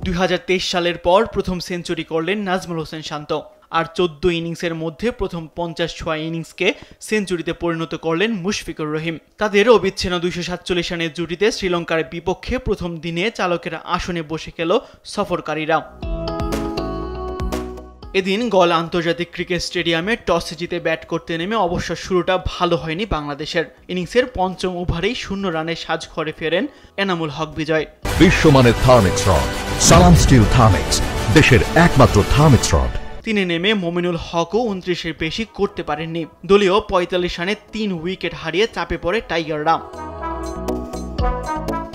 2023 সালের পর প্রথম সেঞ্চুরি করলেন নাজমুল হোসেন শান্ত। আর 14 ইনিংসের মধ্যে প্রথম 50 ইনিংসকে সেঞ্চুরিতে পরিণত করলেন মুশফিকুর রহিম। তাদের অবিচ্ছিন্ন 247 রানের জুটিতে শ্রীলঙ্কার বিপক্ষে প্রথম দিনে চালকের আসনে বসে গেল সফরকারীরা। এদিন গল আন্তর্জাতিক ক্রিকেট স্টেডিয়ামে টস জিতে ব্যাট করতে নেমে অবশ্য শুরুটা ভালো হয়নি বাংলাদেশের। ইনিংসের পঞ্চম ওভারেই 0 রানে সাজঘরে ফেরেন এনামুল হক বিজয়। বিশ্বমানের থার্মিক্স রড, সালাম স্টিল থার্মিক্স, দেশের একমাত্র থার্মিক্স রড। তিনি নেমে মমিনুল হকও 29-এর বেশি করতে পারেননি। দলীয় 45 রানে 3 উইকেট হারিয়ে চাপে পড়ে টাইগাররা।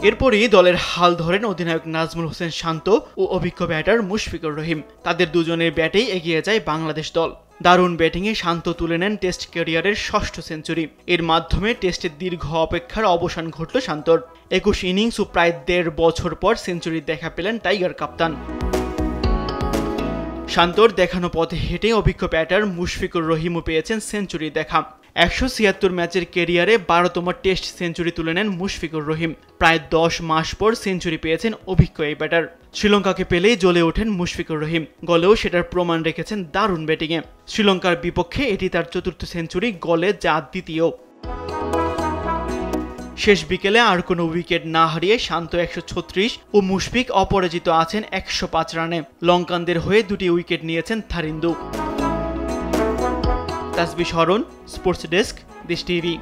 এরপরই দলের হাল ধরেন অধিনায়ক নাজমুল হোসেন শান্ত ও অভিজ্ঞ ব্যাটার মুশফিকুর রহিম। তাদের দুজনের ব্যাটেই এগিয়ে যায় বাংলাদেশ দল। দারুণ ব্যাটিংয়ে শান্ত তুলে নেন টেস্ট ক্যারিয়ারের 6ষ্ঠ সেঞ্চুরি। এর মাধ্যমে টেস্টের দীর্ঘ অপেক্ষার অবসান ঘটল শান্তর। 21 ইনিংস ও প্রায় 1.5 বছর পর সেঞ্চুরির দেখা পেলেন টাইগার কাপ্তান। শান্তর দেখানো পথে হেঁটে অভিজ্ঞ ব্যাটার মুশফিকুর রহিমও পেয়েছেন সেঞ্চুরির দেখা। 176 ম্যাচের ক্যারিয়ারে 12তম টেস্ট সেঞ্চুরি তুলে নেন মুশফিকুর রহিম। প্রায় 10 মাস পর সেঞ্চুরি পেয়েছেন অভিজ্ঞ এই ব্যাটার। শ্রীলঙ্কাকে পেলেই জ্বলে ওঠেন মুশফিকুর রহিম। গলেও সেটার প্রমাণ রেখেছেন দারুণ ব্যাটিংয়ে। শ্রীলঙ্কার বিপক্ষে এটি তার 4র্থ সেঞ্চুরি, গলে যা দ্বিতীয়। শেষ বিকেলে আর কোনো উইকেট না হারিয়ে শান্ত 136 ও মুশফিক অপরাজিত আছেন 105 রানে। লঙ্কানদের হয়ে 2টি উইকেট নিয়েছেন থারিন্দু। তাসবিহ শরণ, স্পোর্টস ডেস্ক, দেশ টিভি।